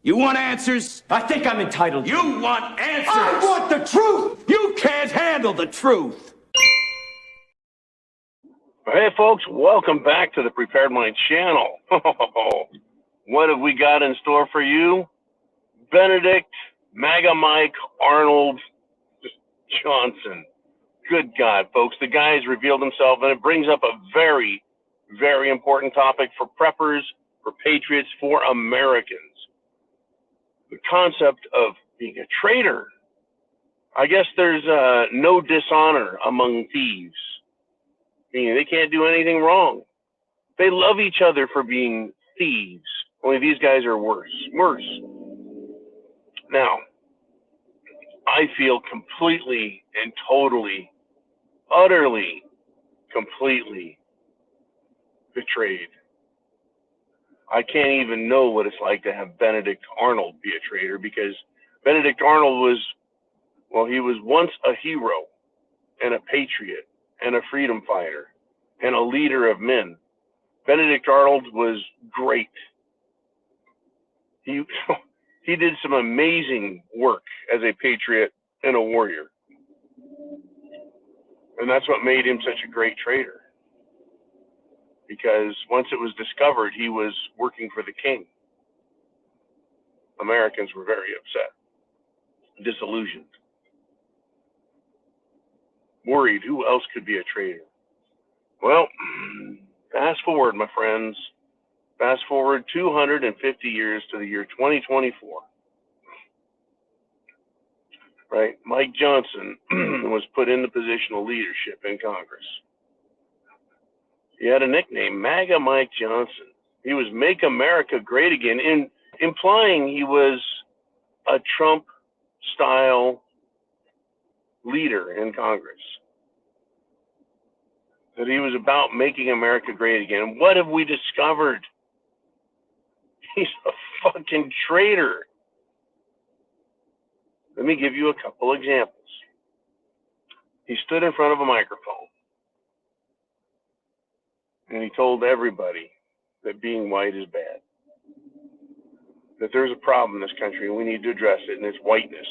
You want answers? I think I'm entitled. You want answers? I want the truth! You can't handle the truth. Hey, folks, welcome back to the Prepared Mind channel. What have we got in store for you? Benedict, MAGA Mike, Arnold, Johnson. Good God, folks, the guy has revealed himself, and it brings up a very, very important topic for preppers, for patriots, for Americans. The concept of being a traitor. I guess there's no dishonor among thieves. Meaning they can't do anything wrong. They love each other for being thieves. Only these guys are worse. Now, I feel completely and totally, utterly, completely betrayed. I can't even know what it's like to have Benedict Arnold be a traitor, because Benedict Arnold was, he was once a hero and a patriot and a freedom fighter and a leader of men. Benedict Arnold was great. He did some amazing work as a patriot and a warrior. And that's what made him such a great traitor. Because once it was discovered he was working for the king, Americans were very upset, disillusioned, worried who else could be a traitor. Well, fast forward, my friends. Fast forward 250 years to the year 2024. Right? Mike Johnson was put in the position of leadership in Congress. He had a nickname, MAGA Mike Johnson. He was Make America Great Again, implying he was a Trump-style leader in Congress. That he was about making America great again. And what have we discovered? He's a fucking traitor. Let me give you a couple examples. He stood in front of a microphone and he told everybody that being white is bad. That there's a problem in this country and we need to address it, and it's whiteness.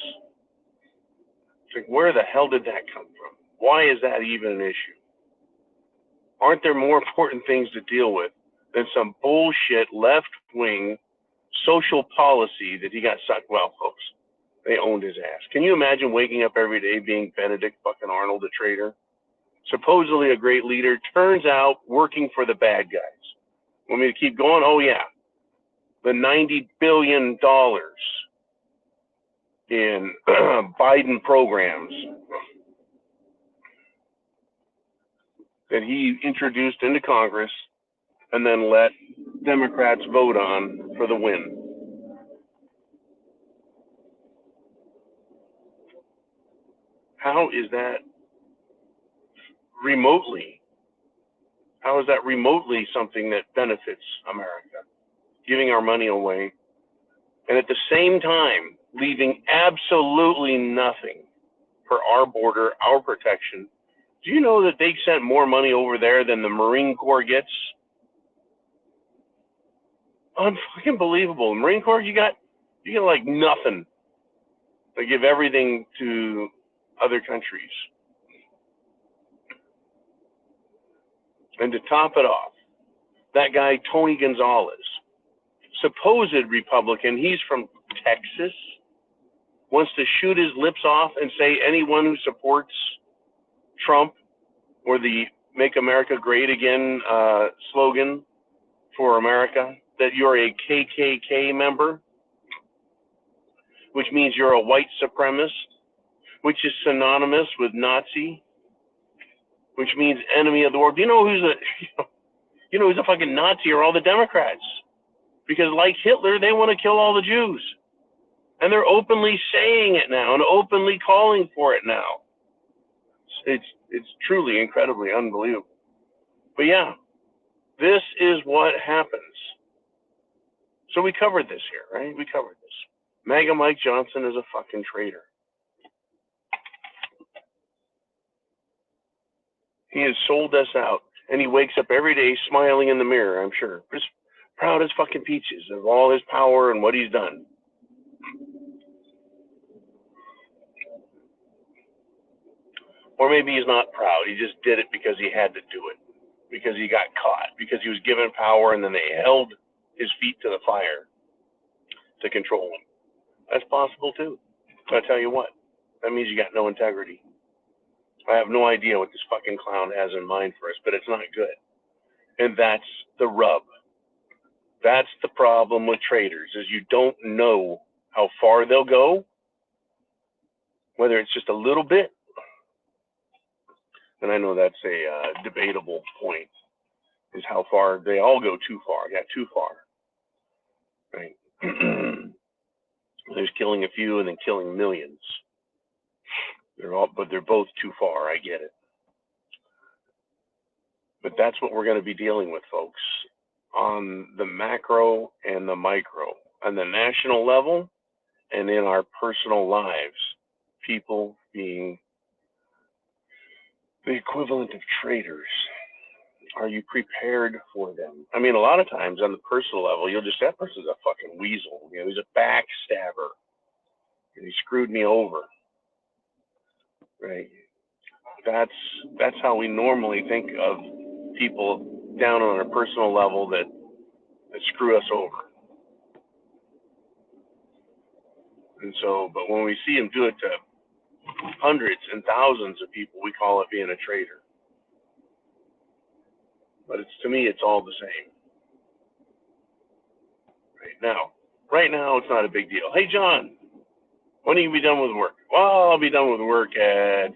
It's like, where the hell did that come from? Why is that even an issue? Aren't there more important things to deal with than some bullshit left-wing social policy that he got sucked? Well, folks, they owned his ass. Can you imagine waking up every day being Benedict fucking Arnold, a traitor? Supposedly a great leader, turns out working for the bad guys. Want me to keep going? Oh, yeah. The $90 billion in Biden programs that he introduced into Congress and then let Democrats vote on for the win. How is that remotely something that benefits America? Giving our money away, and at the same time leaving absolutely nothing for our border, our protection. Do you know that they sent more money over there than the Marine Corps gets? Unfucking believable. The Marine Corps, you get like nothing. They give everything to other countries. And to top it off, that guy, Tony Gonzalez, supposed Republican, he's from Texas, wants to shoot his lips off and say anyone who supports Trump or the Make America Great Again slogan for America, that you're a KKK member, which means you're a white supremacist, which is synonymous with Nazi, which means enemy of the world. Do you know who's a fucking Nazi? Are all the Democrats. Because like Hitler, they want to kill all the Jews. And they're openly saying it now and openly calling for it now. It's truly incredibly unbelievable. But yeah, this is what happens. So we covered this here, right? We covered this. MAGA Mike Johnson is a fucking traitor. He has sold us out. And he wakes up every day smiling in the mirror, I'm sure. Just proud as fucking peaches of all his power and what he's done. Or maybe he's not proud. He just did it because he had to do it, because he got caught, because he was given power and then they held his feet to the fire to control him. That's possible too. But I tell you what, that means you got no integrity. I have no idea what this fucking clown has in mind for us, but it's not good. And that's the rub. That's the problem with traitors, is you don't know how far they'll go, whether it's just a little bit. And I know that's a debatable point, is how far they all go too far. Yeah, too far. Right? There's killing a few and then killing millions. But they're both too far. I get it. But that's what we're going to be dealing with, folks, on the macro and the micro, on the national level and in our personal lives. People being the equivalent of traitors. Are you prepared for them? I mean, a lot of times on the personal level, you'll just say, that person's a fucking weasel. You know, he's a backstabber. And he screwed me over. Right? That's how we normally think of people down on a personal level that screw us over. And so, but when we see him do it to hundreds and thousands of people, we call it being a traitor. But to me, it's all the same. Right now, it's not a big deal. Hey, John, when are you be done with work? Well, I'll be done with work at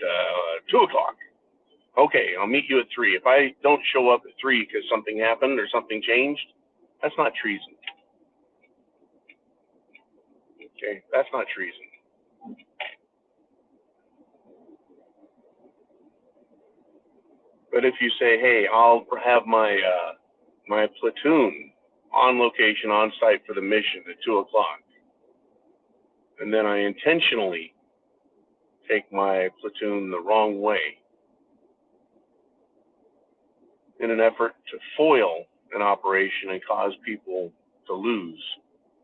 2 o'clock. Okay, I'll meet you at 3. If I don't show up at 3 because something happened or something changed, that's not treason. Okay, that's not treason. But if you say, hey, I'll have my my platoon on location, on site for the mission at 2 o'clock, and then I intentionally take my platoon the wrong way in an effort to foil an operation and cause people to lose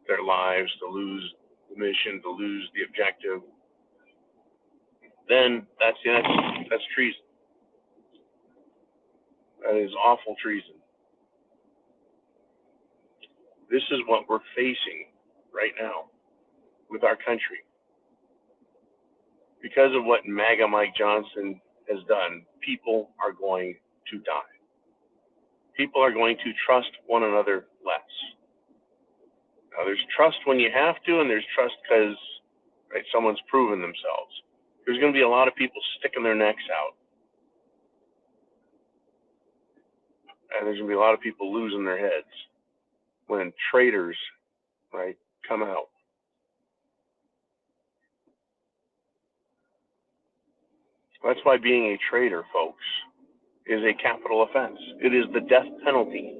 their lives, to lose the mission, to lose the objective, then that's treason. That is awful treason. This is what we're facing right now with our country. Because of what MAGA Mike Johnson has done, people are going to die. People are going to trust one another less. Now, there's trust when you have to, and there's trust because someone's proven themselves. There's going to be a lot of people sticking their necks out. And there's going to be a lot of people losing their heads when traitors, come out. That's why being a traitor, folks, is a capital offense. It is the death penalty.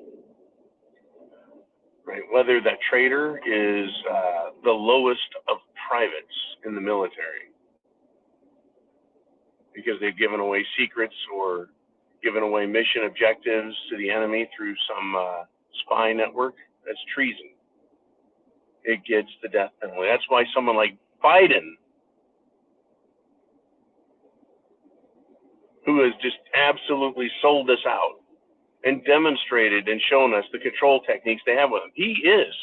Right? Whether that traitor is the lowest of privates in the military because they've given away secrets or given away mission objectives to the enemy through some spy network, that's treason. It gets the death penalty. That's why someone like Biden, who has just absolutely sold us out and demonstrated and shown us the control techniques they have with him. He is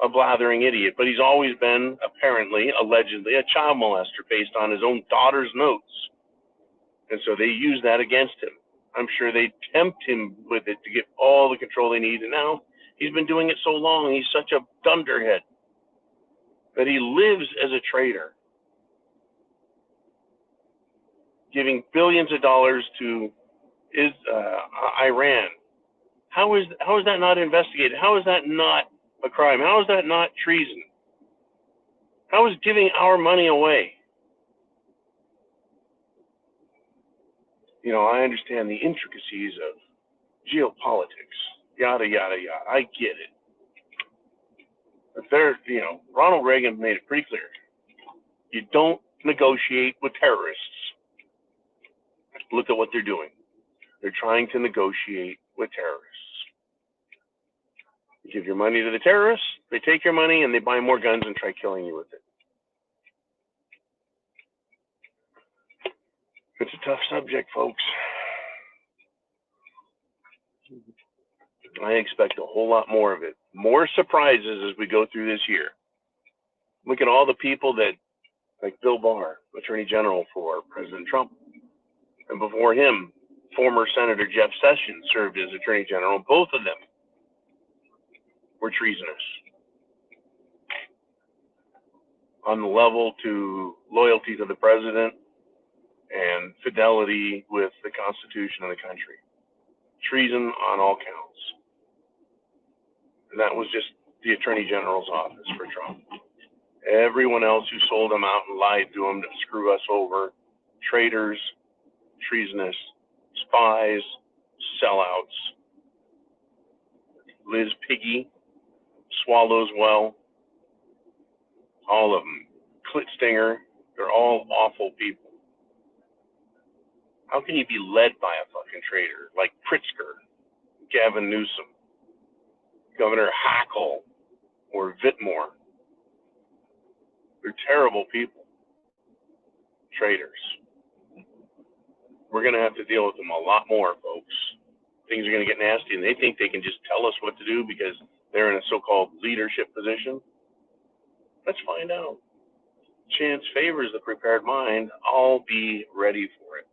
a blathering idiot, but he's always been, apparently, allegedly, a child molester based on his own daughter's notes. And so they use that against him. I'm sure they tempt him with it to get all the control they need. And now he's been doing it so long, he's such a dunderhead that he lives as a traitor, giving billions of dollars to Iran. How is that not investigated? How is that not a crime? How is that not treason? How is giving our money away? You know, I understand the intricacies of geopolitics, yada, yada, yada. I get it. But Ronald Reagan made it pretty clear. You don't negotiate with terrorists. Look at what they're doing. They're trying to negotiate with terrorists. You give your money to the terrorists, they take your money and they buy more guns and try killing you with it. It's a tough subject, folks. I expect a whole lot more of it. More surprises as we go through this year. Look at all the people that, like Bill Barr, Attorney General for President Trump. And before him, former Senator Jeff Sessions served as Attorney General. Both of them were treasonous on the level to loyalty to the president and fidelity with the Constitution of the country. Treason on all counts. And that was just the Attorney General's office for Trump. Everyone else who sold him out and lied to him to screw us over, traitors, treasonous, spies, sellouts. Liz Piggy, Swallows Well, all of them. Clit Stinger, they're all awful people. How can you be led by a fucking traitor like Pritzker, Gavin Newsom, Governor Hackle, or Whitmore? They're terrible people. Traitors. We're going to have to deal with them a lot more, folks. Things are going to get nasty, and they think they can just tell us what to do because they're in a so-called leadership position. Let's find out. Chance favors the prepared mind. I'll be ready for it.